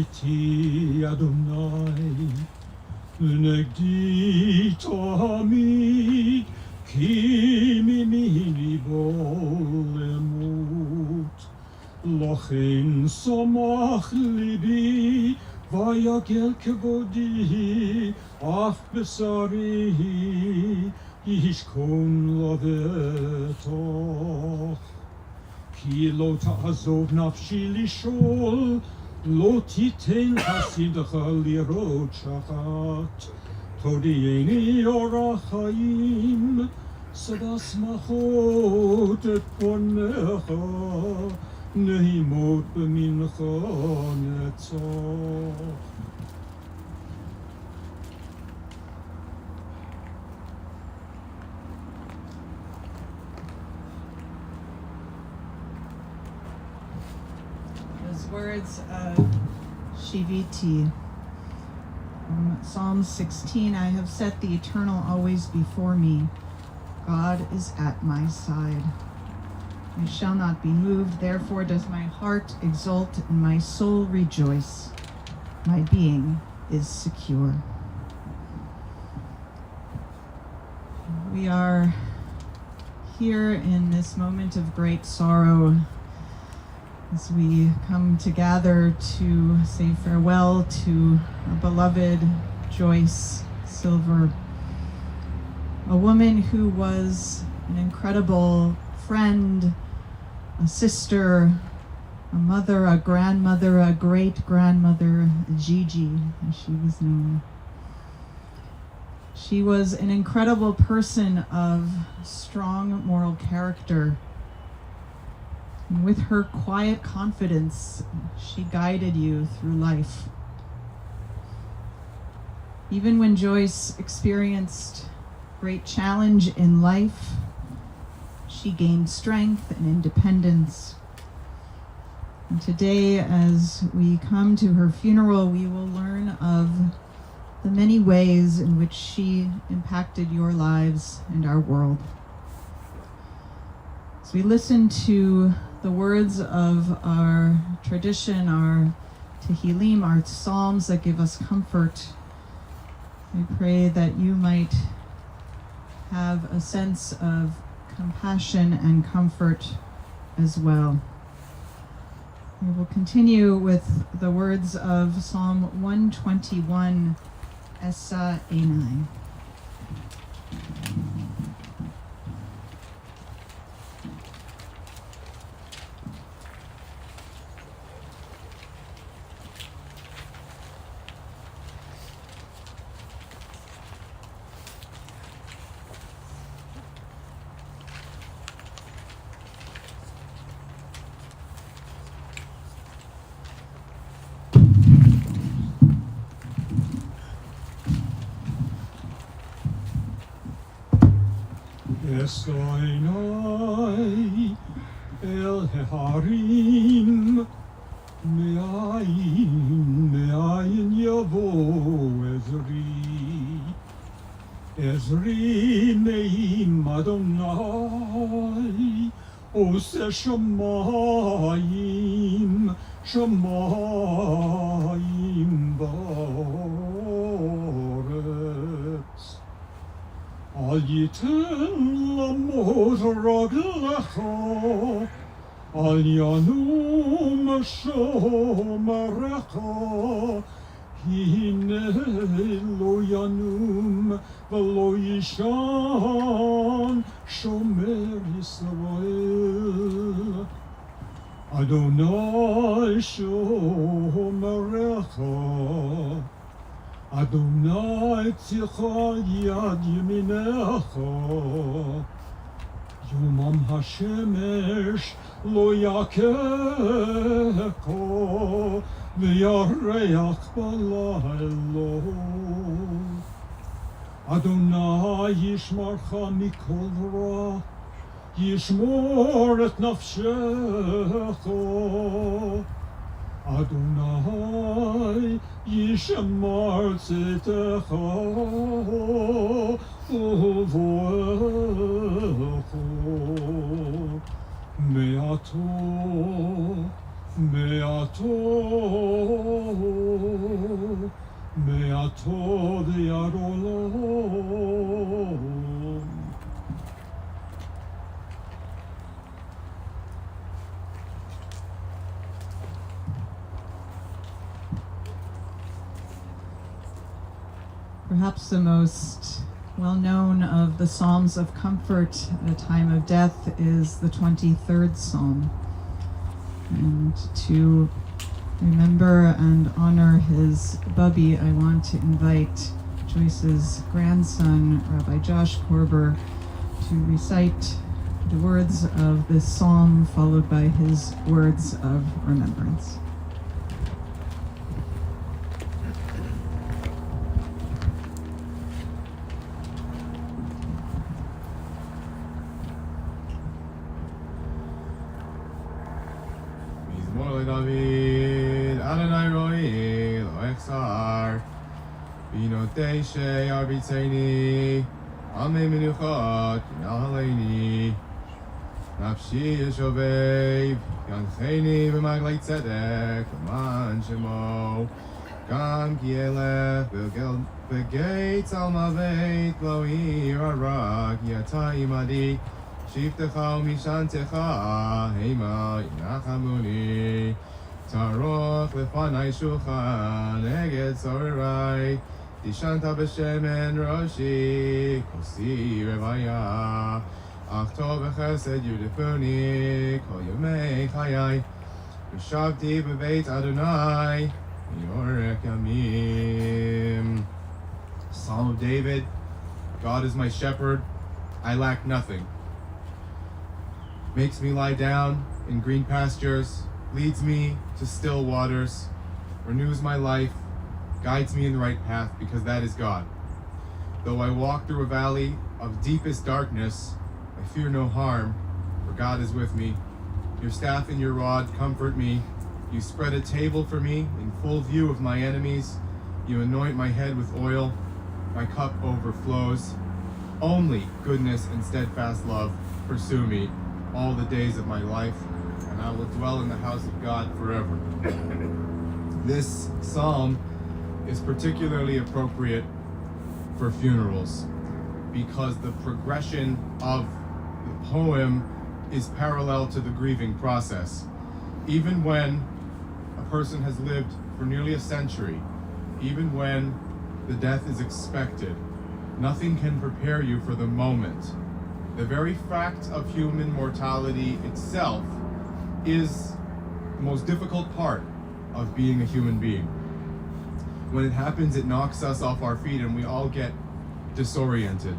איתי אדוני, לנגדי תמיד, כי מימיני בו למות. לכן שמח ליבי, ויגל כבודי, אף בשרי ישכון לבטח. כי לא תעזוב נפשי לשאול, לא תיתן חסידך לראות שחת. תודיעני אורח חיים, שדה שמחות את פניך, נעימות במנחה נצח. Words of Shiviti. Psalm 16, I have set the eternal always before me. God is at my side. I shall not be moved, therefore does my heart exult and my soul rejoice. My being is secure. We are here in this moment of great sorrow as we come to gather to say farewell to our beloved Joyce Silver, a woman who was an incredible friend, a sister, a mother, a grandmother, a great-grandmother, Gigi, as she was known. She was an incredible person of strong moral character. And with her quiet confidence, she guided you through life. Even when Joyce experienced great challenge in life, she gained strength and independence. And today, as we come to her funeral, we will learn of the many ways in which she impacted your lives and our world. As we listen to the words of our tradition, our Tehillim, our psalms that give us comfort, I pray that you might have a sense of compassion and comfort as well. We will continue with the words of Psalm 121, Esa Enai. אשא עיני אל ההרים, מאין יבוא עזרי. עזרי מעם אדוני, עושה שמיים, שמיים בארץ. אל ייתן למות רגלך, אל ינום שומרך, הנה לא ינום ולא יישן שומר ישראל. אדוני שומרך, אדוני ציחה יד ימינך, יומם השמש לא יכך, וירח בלילה. אדוני ישמרך מכל רע, ישמור את נפשך. אדוני ישמר צאתך ובואך, מעתו מעטו דיד עולם. Perhaps the most well-known of the Psalms of comfort at a time of death is the 23rd Psalm. And to remember and honor his bubby, I want to invite Joyce's grandson, Rabbi Josh Korber, to recite the words of this psalm followed by his words of remembrance. David, Adonai Roi, Lo Echsar, Binotei She'ar B'tzeini, Amei Menuchot, Kinal Haleini, Nafshi Yeshovev, Yancheni B'maglei Tzedek, L'man Shemo, Gam Ki Elech, B'geitz Al Mavet, Lo Hirara, Ki Ata Imadi, Shiftecha u'mishantecha, Heima yinachamuni, Taroch lefanai shulchan, Eged tzorirai, Tishanta b'shemen roshi, Kosi revaya, Ach tov v'chesed yudifuni, Kol yomei chayai, V'shavti b'beit Adonai, Yorek yamim. Psalm of David. God is my shepherd, I lack nothing. Makes me lie down in green pastures, leads me to still waters, renews my life, guides me in the right path, because that is God. Though I walk through a valley of deepest darkness, I fear no harm, for God is with me. Your staff and your rod comfort me. You spread a table for me in full view of my enemies. You anoint my head with oil. My cup overflows. Only goodness and steadfast love pursue me all the days of my life, and I will dwell in the house of God forever. This psalm is particularly appropriate for funerals because the progression of the poem is parallel to the grieving process. Even when a person has lived for nearly a century, even when the death is expected, nothing can prepare you for the moment. The very fact of human mortality itself is the most difficult part of being a human being. When it happens, it knocks us off our feet and we all get disoriented.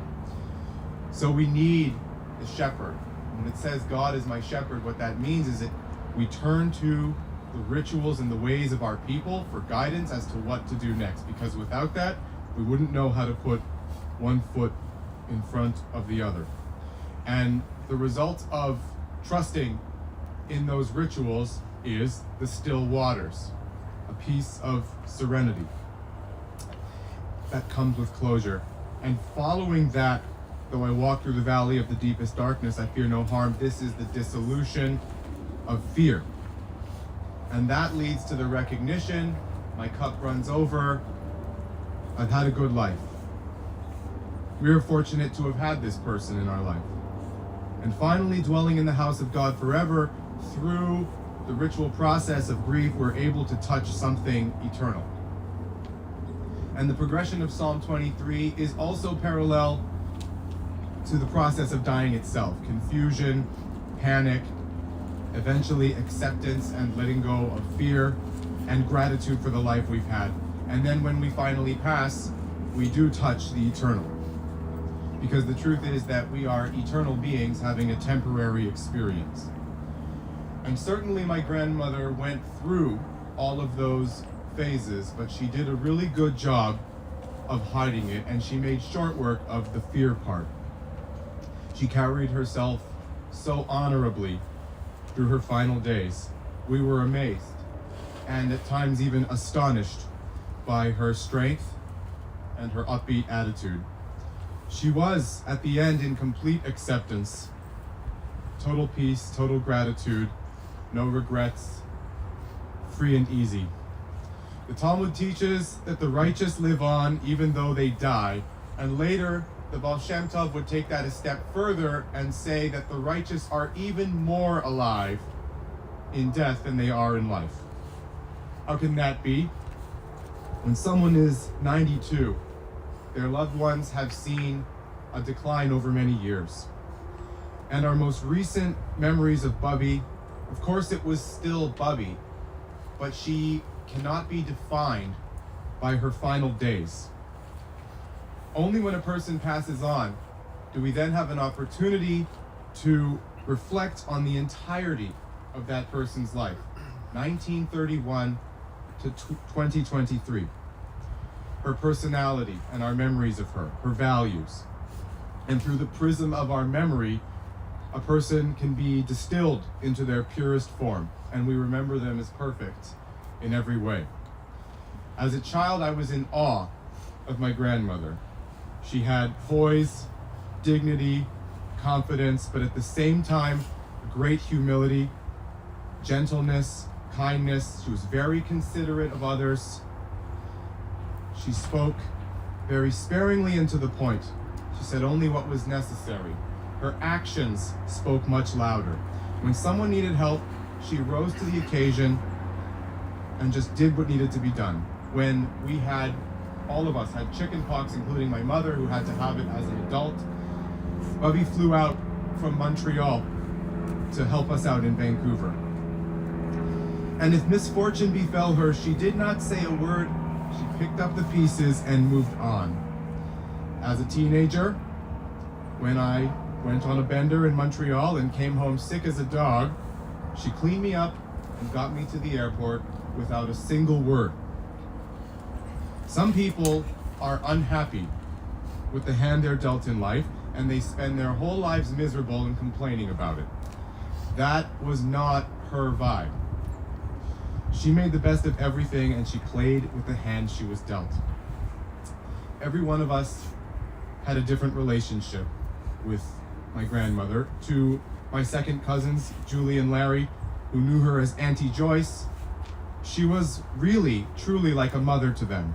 So we need the shepherd. When it says God is my shepherd, what that means is that we turn to the rituals and the ways of our people for guidance as to what to do next, because without that, we wouldn't know how to put one foot in front of the other. And the result of trusting in those rituals is the still waters, a piece of serenity that comes with closure. And following that, though I walk through the valley of the deepest darkness, I fear no harm. This is the dissolution of fear. And that leads to the recognition, my cup runs over, I've had a good life. We are fortunate to have had this person in our life. And finally, dwelling in the house of God forever, through the ritual process of grief, we're able to touch something eternal. And the progression of Psalm 23 is also parallel to the process of dying itself. Confusion, panic, eventually acceptance and letting go of fear, and gratitude for the life we've had. And then when we finally pass, we do touch the eternal. Because the truth is that we are eternal beings having a temporary experience. And certainly my grandmother went through all of those phases, but she did a really good job of hiding it, and she made short work of the fear part. She carried herself so honorably through her final days. We were amazed, and at times even astonished by her strength and her upbeat attitude. She was, at the end, in complete acceptance, total peace, total gratitude, no regrets, free and easy. The Talmud teaches that the righteous live on even though they die, and later the Baal Shem Tov would take that a step further and say that the righteous are even more alive in death than they are in life. How can that be? When someone is 92, their loved ones have seen a decline over many years. And our most recent memories of Bubby, of course it was still Bubby, but she cannot be defined by her final days. Only when a person passes on do we then have an opportunity to reflect on the entirety of that person's life, 1931 to 2023. Her personality and our memories of her values. And through the prism of our memory, a person can be distilled into their purest form, and we remember them as perfect in every way. As a child, I was in awe of my grandmother. She had poise, dignity, confidence, but at the same time, great humility, gentleness, kindness. She was very considerate of others. She spoke very sparingly and to the point. She said only what was necessary. Her actions spoke much louder. When someone needed help, she rose to the occasion and just did what needed to be done. When we had, all of us had chicken pox, including my mother, who had to have it as an adult, Bubby flew out from Montreal to help us out in Vancouver. And if misfortune befell her, she did not say a word. She picked up the pieces and moved on. As a teenager, when I went on a bender in Montreal and came home sick as a dog, she cleaned me up and got me to the airport without a single word. Some people are unhappy with the hand they're dealt in life, and they spend their whole lives miserable and complaining about it. That was not her vibe. She made the best of everything, and she played with the hand she was dealt. Every one of us had a different relationship with my grandmother. To my second cousins, Julie and Larry, who knew her as Auntie Joyce, she was really, truly like a mother to them.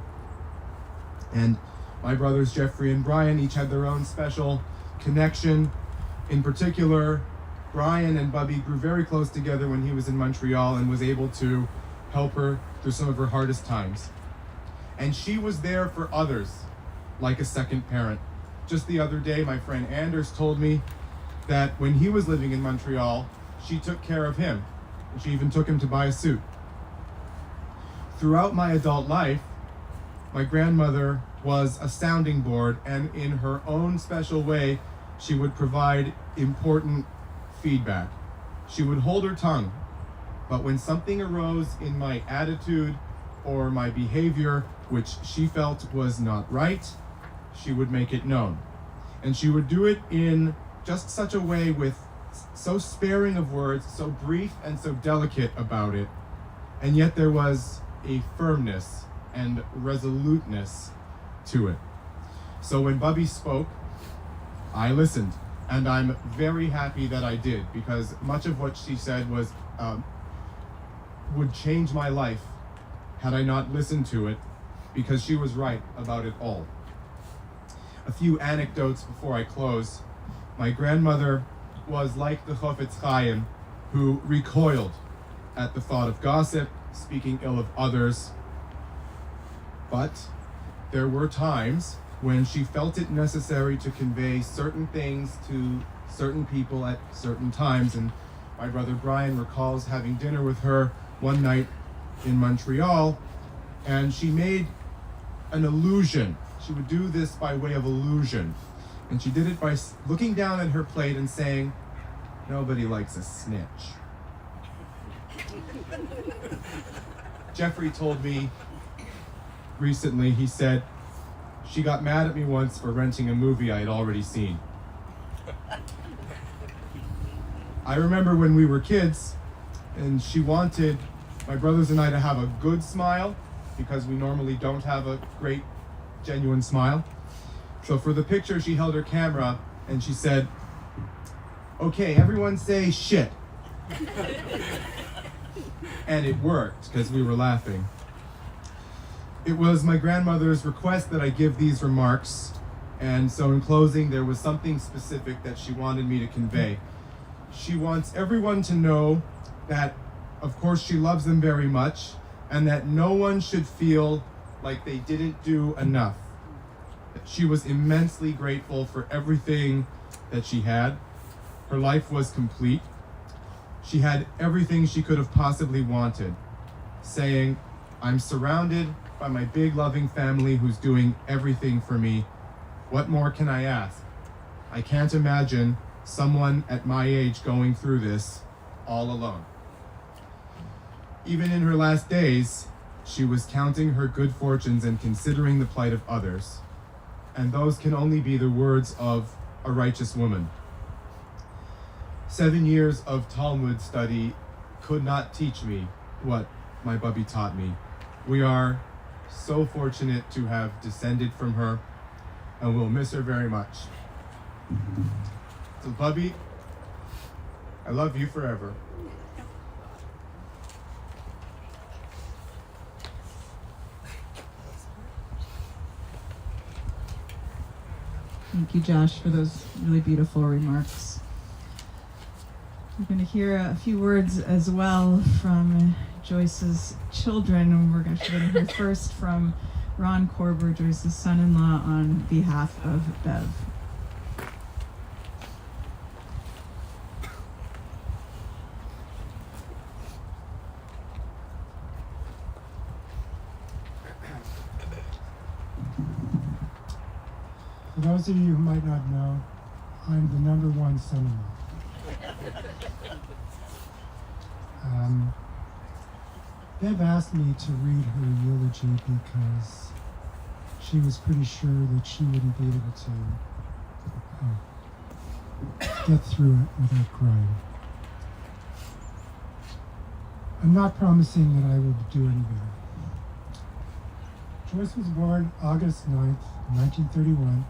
And my brothers Jeffrey and Brian each had their own special connection. In particular, Brian and Bubby grew very close together when he was in Montreal and was able to help her through some of her hardest times. And she was there for others, like a second parent. Just the other day, my friend Anders told me that when he was living in Montreal, she took care of him, and she even took him to buy a suit. Throughout my adult life, my grandmother was a sounding board, and in her own special way, she would provide important feedback. She would hold her tongue, but when something arose in my attitude or my behavior which she felt was not right, she would make it known. And she would do it in just such a way, with so sparing of words, so brief and so delicate about it, and yet there was a firmness and resoluteness to it. So when Bubby spoke, I listened, and I'm very happy that I did, because much of what she said was would change my life had I not listened to it, because she was right about it all. A few anecdotes before I close. My grandmother was like the Chofetz Chaim, who recoiled at the thought of gossip, speaking ill of others. But there were times when she felt it necessary to convey certain things to certain people at certain times. And my brother Brian recalls having dinner with her one night in Montreal, and she made an allusion. She would do this by way of allusion. And she did it by looking down at her plate and saying, "Nobody likes a snitch." Jeffrey told me recently, he said, she got mad at me once for renting a movie I had already seen. I remember when we were kids, and she wanted my brothers and I to have a good smile, because we normally don't have a great, genuine smile. So for the picture, she held her camera and she said, "Okay, everyone say shit." And it worked, because we were laughing. It was my grandmother's request that I give these remarks, and so in closing, there was something specific that she wanted me to convey. She wants everyone to know that, of course, she loves them very much, and that no one should feel like they didn't do enough. She was immensely grateful for everything that she had. Her life was complete. She had everything she could have possibly wanted, saying, "I'm surrounded by my big loving family who's doing everything for me. What more can I ask? I can't imagine someone at my age going through this all alone." Even in her last days, she was counting her good fortunes and considering the plight of others. And those can only be the words of a righteous woman. 7 years of Talmud study could not teach me what my Bubby taught me. We are so fortunate to have descended from her, and we'll miss her very much. So Bubby, I love you forever. Thank you, Josh, for those really beautiful remarks. We're going to hear a few words as well from Joyce's children, and we're actually going to hear first from Ron Korber, Joyce's son-in-law, on behalf of Bev. For those of you who might not know, I'm the #1 son-in-law. Bev asked me to read her eulogy because she was pretty sure that she wouldn't be able to get through it without crying. I'm not promising that I will do any better. Joyce was born August 9th, 1931,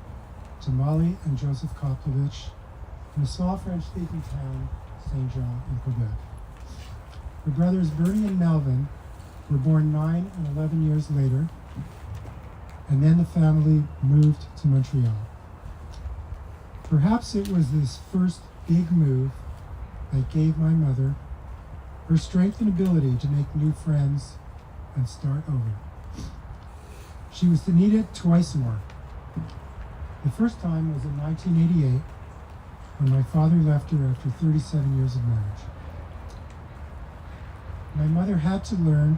to Molly and Joseph Koplovich in a small French-speaking town, St. Jean in Quebec. Her brothers Bernie and Melvin were born 9 and 11 years later, and then the family moved to Montreal. Perhaps it was this first big move that gave my mother her strength and ability to make new friends and start over. She was to need it twice more. The first time was in 1988, when my father left her after 37 years of marriage. My mother had to learn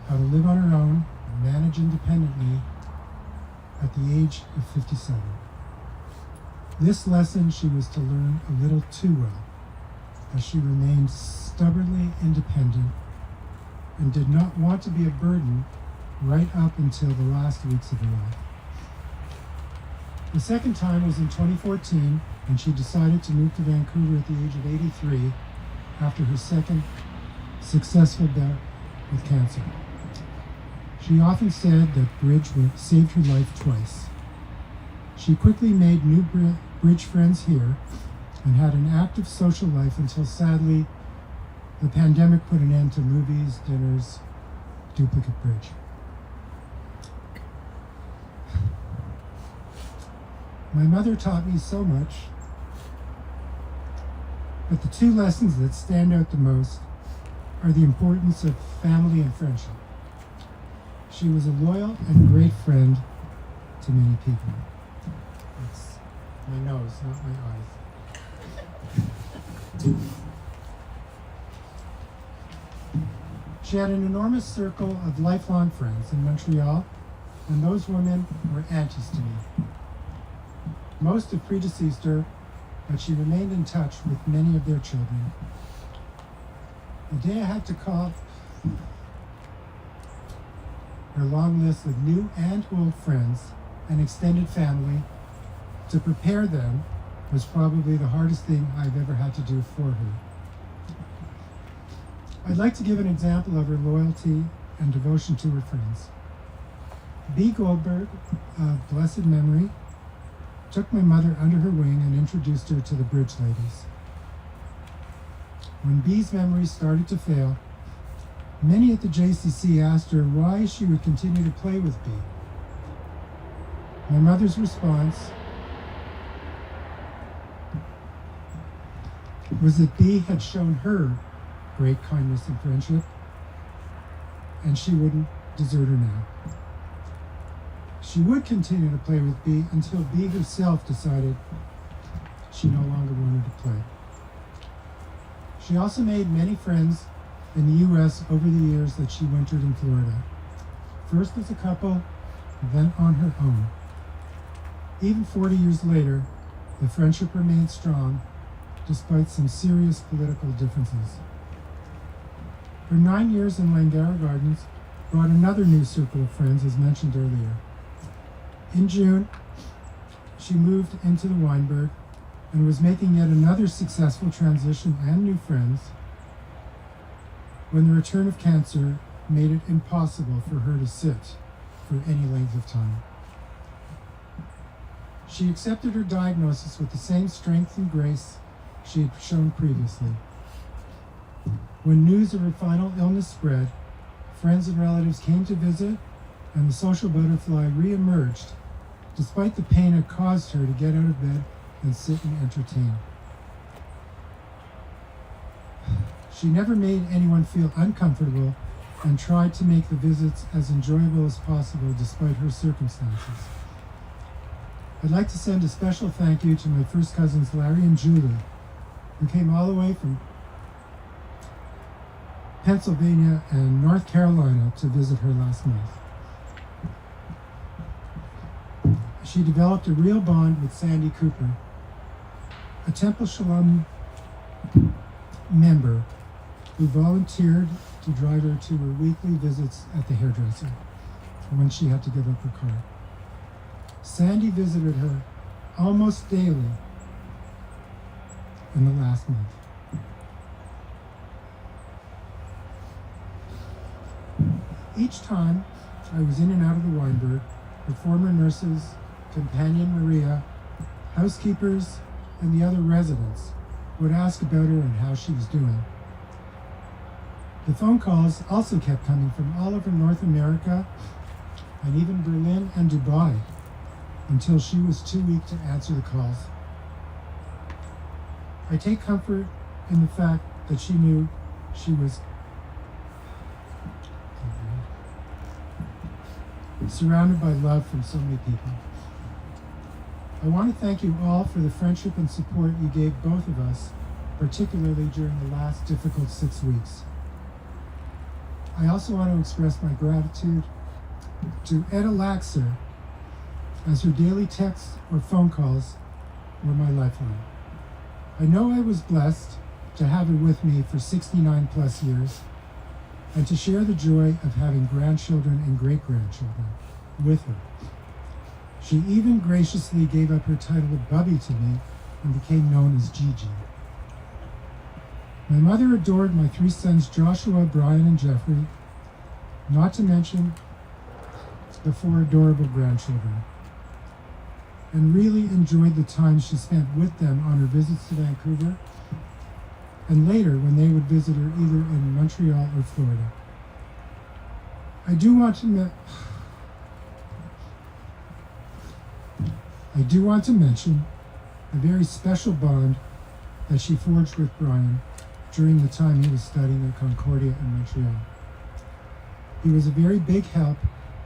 how to live on her own and manage independently at the age of 57. This lesson she was to learn a little too well, as she remained stubbornly independent and did not want to be a burden right up until the last weeks of her life. The second time was in 2014, when she decided to move to Vancouver at the age of 83 after her second successful bout with cancer. She often said that bridge saved her life twice. She quickly made new bridge friends here and had an active social life until, sadly, the pandemic put an end to movies, dinners, duplicate bridge. My mother taught me so much, but the two lessons that stand out the most are the importance of family and friendship. She was a loyal and great friend to many people. It's my nose, not my eyes. She had an enormous circle of lifelong friends in Montreal, and those women were aunties to me. Most have predeceased her, but she remained in touch with many of their children. The day I had to call her long list of new and old friends and extended family to prepare them was probably the hardest thing I've ever had to do for her. I'd like to give an example of her loyalty and devotion to her friends. B. Goldberg, of blessed memory, took my mother under her wing and introduced her to the Bridge ladies. When B's memory started to fail, Many at the JCC asked her why she would continue to play with B. My mother's response was that B had shown her great kindness and friendship, and she wouldn't desert her now. She would continue to play with B until B herself decided she no longer wanted to play. She also made many friends in the U.S. over the years that she wintered in Florida, first as a couple, then on her own. Even 40 years later, the friendship remained strong despite some serious political differences. Her 9 years in Langara Gardens brought another new circle of friends, as mentioned earlier. In June, she moved into the Weinberg and was making yet another successful transition and new friends when the return of cancer made it impossible for her to sit for any length of time. She accepted her diagnosis with the same strength and grace she had shown previously. When news of her final illness spread, friends and relatives came to visit, and the social butterfly re-emerged, despite the pain it caused her to get out of bed and sit and entertain. She never made anyone feel uncomfortable and tried to make the visits as enjoyable as possible despite her circumstances. I'd like to send a special thank you to my first cousins Larry and Julie, who came all the way from Pennsylvania and North Carolina to visit her last month. She developed a real bond with Sandy Cooper, a Temple Shalom member who volunteered to drive her to her weekly visits at the hairdresser when she had to give up her car. Sandy visited her almost daily in the last month. Each time I was in and out of the Weinberg, her former nurses, companion Maria, housekeepers, and the other residents would ask about her and how she was doing. The phone calls also kept coming from all over North America and even Berlin and Dubai until she was too weak to answer the calls. I take comfort in the fact that she knew she was surrounded by love from so many people. I want to thank you all for the friendship and support you gave both of us, particularly during the last difficult 6 weeks. I also want to express my gratitude to Etta Laxer, as her daily texts or phone calls were my lifeline. I know I was blessed to have her with me for 69 plus years and to share the joy of having grandchildren and great-grandchildren with her. She even graciously gave up her title of Bubby to me and became known as Gigi. My mother adored my 3 sons, Joshua, Brian, and Jeffrey, not to mention the 4 adorable grandchildren, and really enjoyed the time she spent with them on her visits to Vancouver, and later when they would visit her either in Montreal or Florida. I do want to mention a very special bond that she forged with Brian during the time he was studying at Concordia in Montreal. He was a very big help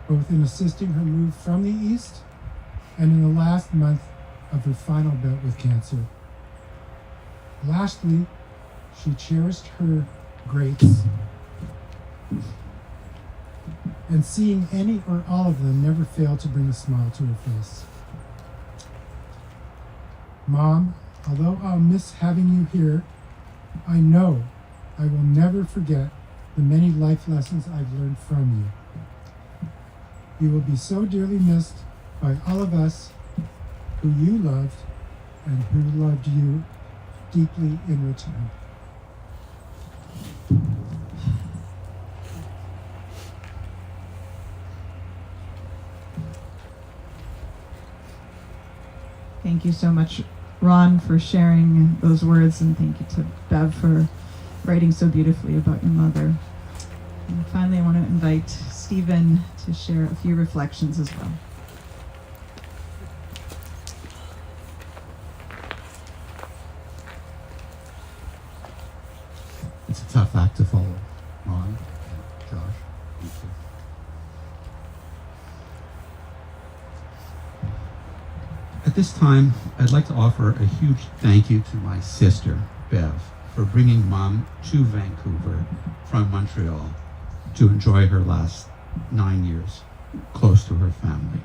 both in assisting her move from the East and in the last month of her final bout with cancer. Lastly, she cherished her greats, and seeing any or all of them never failed to bring a smile to her face. Mom, although I'll miss having you here, I know I will never forget the many life lessons I've learned from you. You will be so dearly missed by all of us who you loved and who loved you deeply in return. Thank you so much, Ron, for sharing those words, and thank you to Bev for writing so beautifully about your mother. And finally, I want to invite Stephen to share a few reflections as well. It's a tough act to follow. Ron, Josh, you too. At this time, I'd like to offer a huge thank you to my sister, Bev, for bringing Mom to Vancouver from Montreal to enjoy her last 9 years close to her family.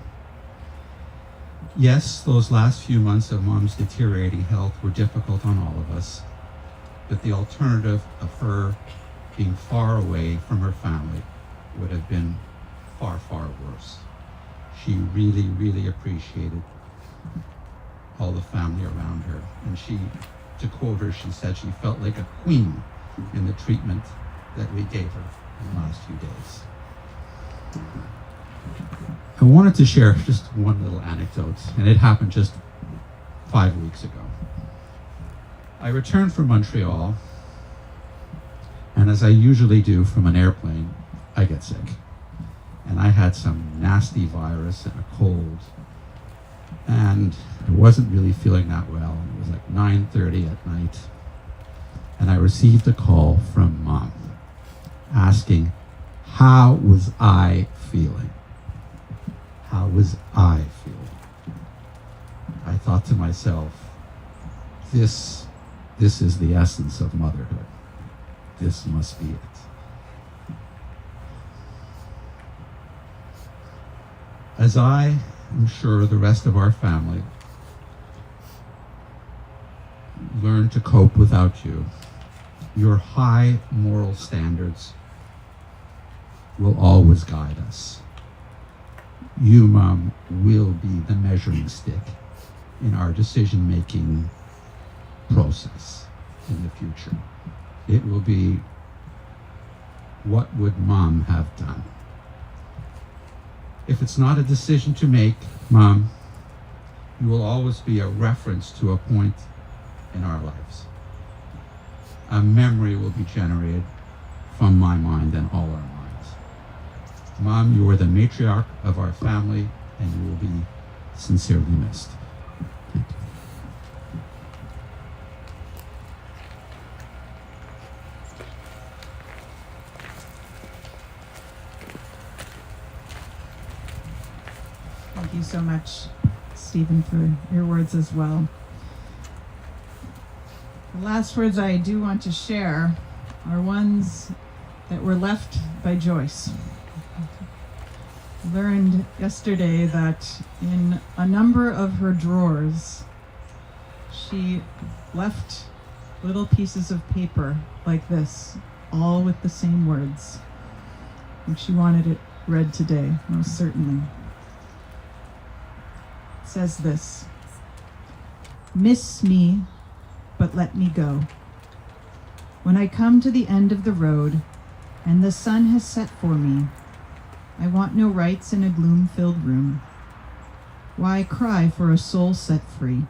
Yes, those last few months of Mom's deteriorating health were difficult on all of us, but the alternative of her being far away from her family would have been far, far worse. She really, really appreciated all the family around her. And she, to quote her, she said she felt like a queen in the treatment that we gave her in the last few days. I wanted to share just one little anecdote, and it happened just 5 weeks ago. I returned from Montreal, and as I usually do from an airplane, I get sick. And I had some nasty virus and a cold, and I wasn't really feeling that well. It was like 9:30 at night, and I received a call from Mom asking, how was I feeling? How was I feeling? I thought to myself, this is the essence of motherhood. This must be it. As I am sure the rest of our family learn to cope without you, your high moral standards will always guide us. You, Mom, will be the measuring stick in our decision-making process in the future. It will be, what would Mom have done? If it's not a decision to make, Mom, you will always be a reference to a point in our lives. A memory will be generated from my mind and all our minds. Mom, you are the matriarch of our family, and you will be sincerely missed. Thank you. Thank you so much, Stephen, for your words as well. The last words I do want to share are ones that were left by Joyce. I learned yesterday that in a number of her drawers, she left little pieces of paper like this, all with the same words. And she wanted it read today, most certainly. It says this: miss me, but let me go. When I come to the end of the road and the sun has set for me, I want no rights in a gloom-filled room. Why cry for a soul set free?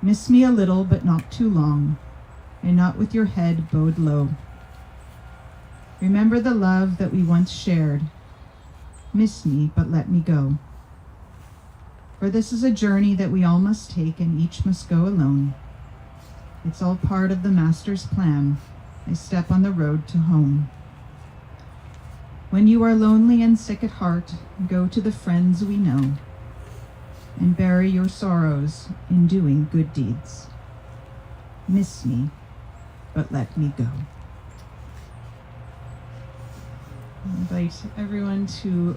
Miss me a little, but not too long, and not with your head bowed low. Remember the love that we once shared. Miss me, but let me go. For this is a journey that we all must take, and each must go alone. It's all part of the Master's plan. I step on the road to home. When you are lonely and sick at heart, go to the friends we know, and bury your sorrows in doing good deeds. Miss me, but let me go. I invite everyone to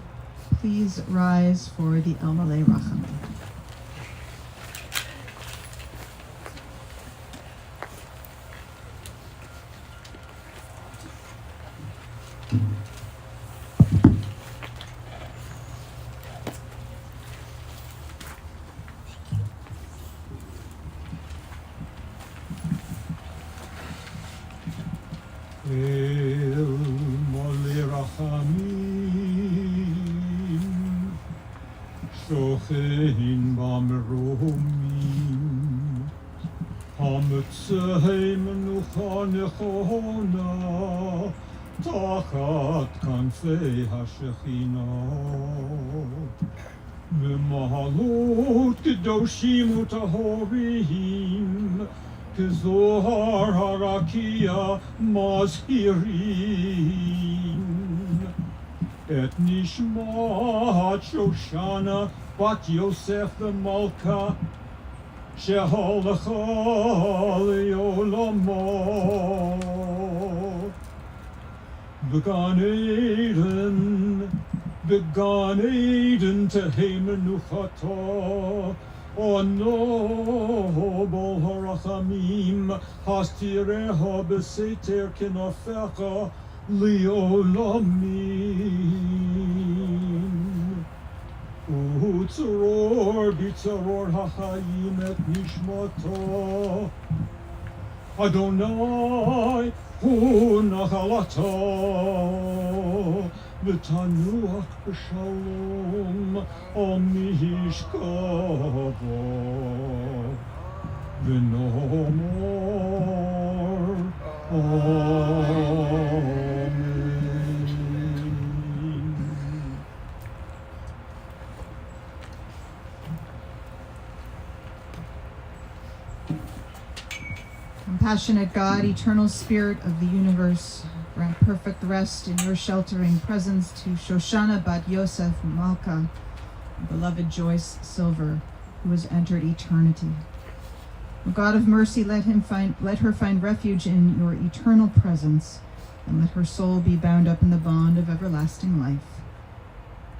please rise for the El Malay Rachamim. El Malay Rachamim Shochein Bamromim Hametzei Menucha Nechona תחת כנפי השכינה. במעלות קדושים וטהורים, כזוהר הרקיע מזהירים. את נשמת שושנה בת יוסף ומלכה, שהלכה לעולמו. בגן עדן תהא מנוחתו, נובל הרחמים, הסתיריה בסתר כנפיך לעולמים. וצרור בצרור החיים את נשמתו. אדוני הוא נחלתו, ותנוח בשלום על משכבו, ונאמר אמן. Compassionate God, eternal Spirit of the universe, grant perfect rest in your sheltering presence to Shoshana Bat Yosef Malka, beloved Joyce Silver, who has entered eternity. O God of mercy, let her find refuge in your eternal presence, and let her soul be bound up in the bond of everlasting life.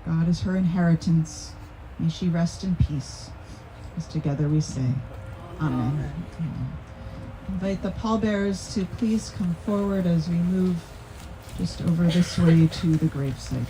God is her inheritance. May she rest in peace. As together we say, Amen. Amen. Invite the pallbearers to please come forward as we move just over this way to the gravesite.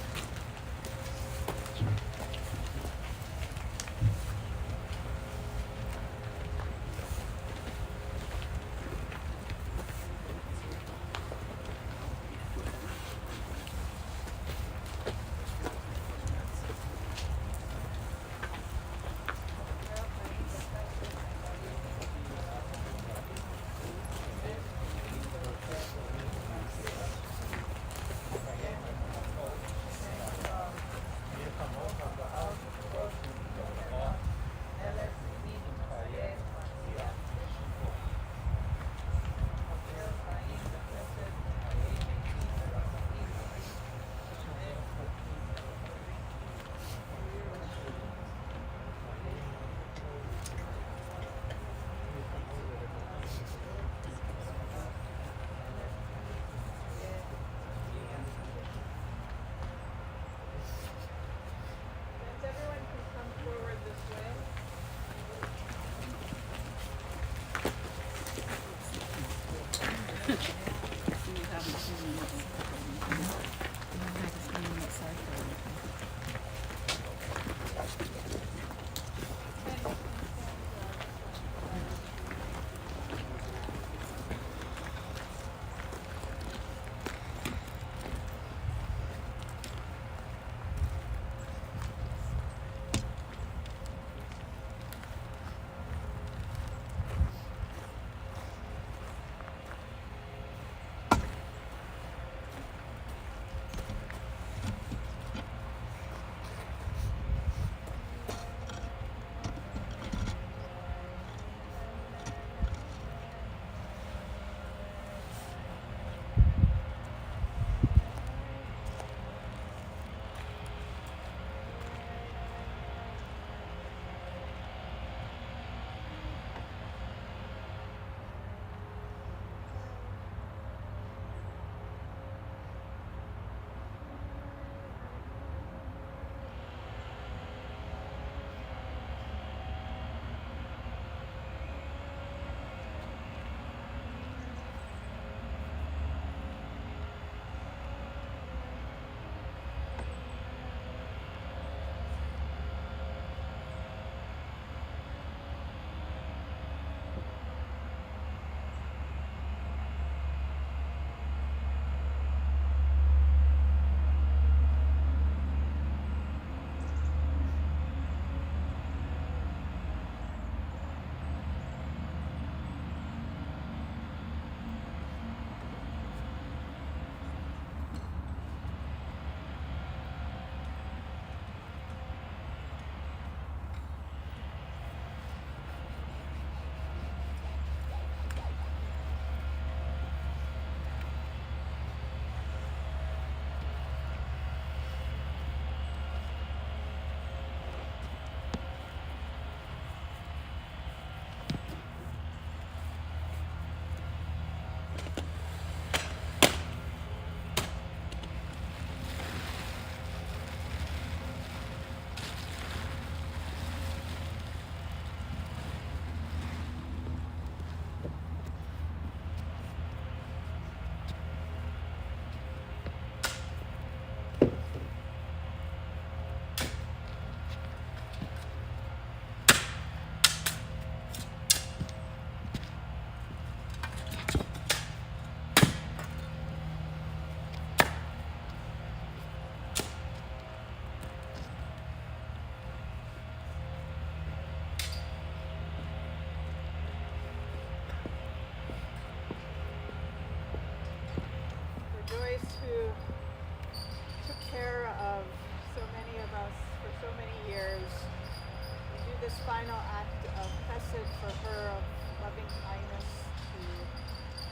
this final act of chesed for her, of loving kindness, to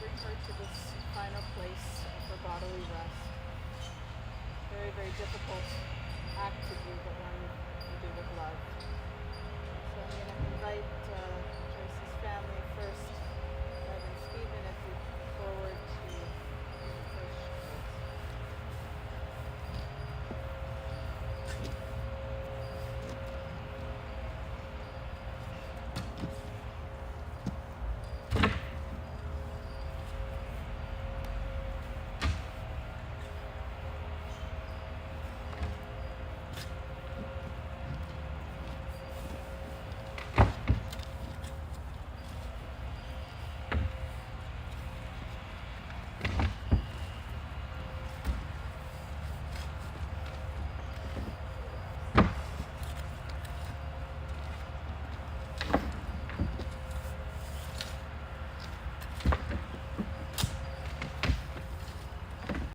bring her to this final place of her bodily rest. Very, very difficult act to do, but one you do with love.